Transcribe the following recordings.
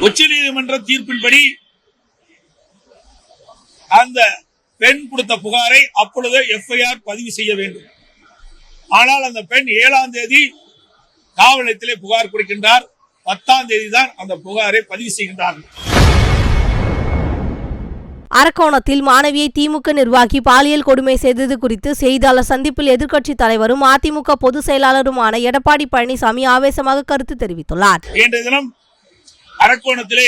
உச்சநீதிமன்ற தீர்ப்பின்படி அந்த பெண் கொடுத்த புகாரை அப்பொழுது எஃப்ஐஆர் பதிவு செய்ய வேண்டும். ஆனால் அந்த பெண் 7ஆம் தேதி காவல் நிலையத்திலே புகார் கொடுக்கின்றார். 10ஆம் தேதி தான் அந்த புகாரை பதிவு செய்கின்றார்கள். அரக்கோணத்தில் மாணவியை திமுக நிர்வாகி பாலியல் கொடுமை செய்தது குறித்து செய்தியாளர் சந்திப்பில் எதிர்க்கட்சித் தலைவரும் அதிமுக பொதுச் செயலாளருமான எடப்பாடி பழனிசாமி ஆவேசமாக கருத்து தெரிவித்துள்ளார். இன்றைய தினம் அரக்கோணத்திலே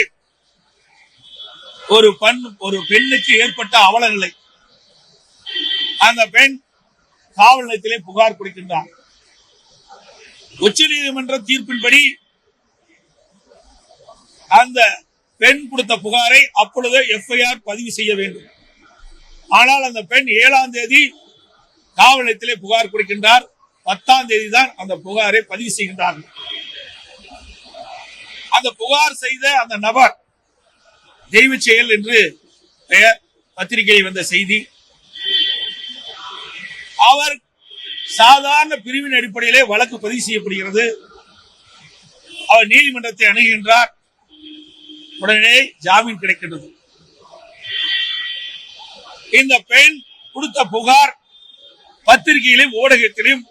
ஒரு பெண்ணுக்கு ஏற்பட்ட அவல நிலை. அந்த பெண் காவல் நிலையத்திலே புகார் கொடுக்கின்றார். உச்சநீதிமன்ற தீர்ப்பின்படி அந்த பெண் கொடுத்த புகாரை அப்பொழுது எஃப்ஐஆர் பதிவு செய்ய வேண்டும். ஆனால் அந்த பெண் 7ஆம் தேதி காவல் நிலையத்திலே புகார் கொடுக்கின்றார். 10ஆம் தேதி தான் அந்த புகாரை பதிவு செய்கின்றார்கள். அந்த புகார் செய்த அந்த நபர் தெய்வ செயல் என்று பெயர், பத்திரிகையில் வந்த செய்தி. அவர் சாதாரண பிரிவின் அடிப்படையிலே வழக்கு பதிவு செய்யப்படுகிறது. அவர் நீதிமன்றத்தை அணுகின்றார். உடனே ஜாமீன் கிடைக்கின்றது. இந்த பெண் கொடுத்த புகார் பத்திரிகையிலும் ஊடகத்திலும்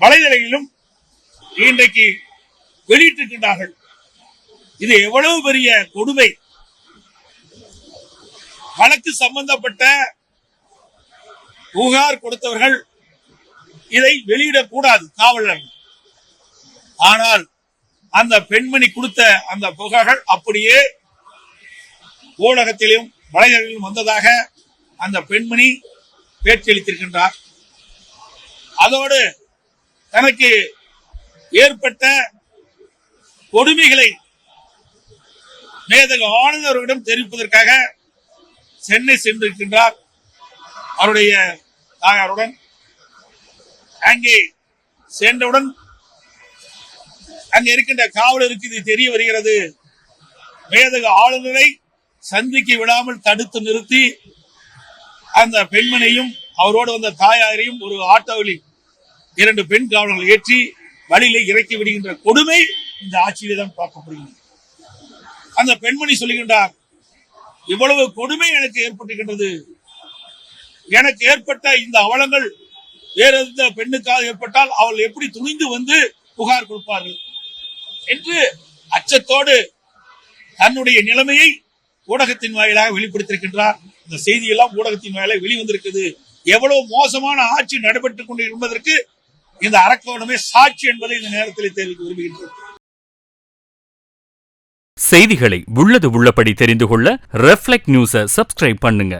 வலைதளங்களிலும் இன்றைக்கு வெளியிட்டிருக்கின்றார்கள். இது எவ்வளவு பெரிய கொடுமை! வழக்கு சம்பந்தப்பட்ட புகார் கொடுத்தவர்கள் இதை வெளியிடக்கூடாது காவலர்கள். ஆனால் அந்த பெண்மணி கொடுத்த அந்த புகார்கள் அப்படியே ஊடகத்திலும் வலைதளத்திலும் வந்ததாக அந்த பெண்மணி பேட்டியளித்திருக்கின்றார். அதோடு தனக்கு ஏற்பட்ட கொடுமைகளை மேதக ஆளுநரிடம் தெரிவிப்பதற்காக சென்னை சென்றிருக்கின்றார் அவருடைய தாயாருடன். அங்கே சென்றவுடன் அங்கே இருக்கின்ற காவலருக்கு இது தெரிய வருகிறது. மேதக ஆளுநரை சந்திக்க விடாமல் தடுத்து நிறுத்தி அந்த பெண்மனையும் அவரோடு வந்த தாயாரையும் ஒரு ஆட்டோவில் 2 பெண் காவலர்கள் ஏற்றி வழியிலே இறக்கி விடுகின்ற கொடுமை இந்த ஆட்சியிலே தான் பார்க்கப்படுகிறது. அந்த பெண்மணி சொல்லுகின்றார், இவ்வளவு கொடுமை எனக்கு ஏற்பட்டிருக்கின்றது. எனக்கு ஏற்பட்ட இந்த அவலங்கள் வேற எந்த பெண்ணுக்காக ஏற்பட்டால் அவள் எப்படி துணிந்து வந்து புகார் கொடுப்பார்கள் என்று அச்சத்தோடு தன்னுடைய நிலைமையை ஊடகத்தின் வாயிலாக வெளிப்படுத்தியிருக்கின்றார். இந்த செய்தியெல்லாம் ஊடகத்தின் வாயிலாக வெளிவந்திருக்கிறது. எவ்வளவு மோசமான ஆட்சி நடைபெற்றுக் கொண்டு என்பதற்கு இந்த அரக்கோணமே சாட்சி என்பதை இந்த நேரத்தில் தெரிவிக்க விரும்புகின்றோம். செய்திகளை உள்ளது உள்ளபடி தெரிந்து கொள்ள ரெஃப்ளெக்ட் நியூஸை சப்ஸ்கிரைப் பண்ணுங்க.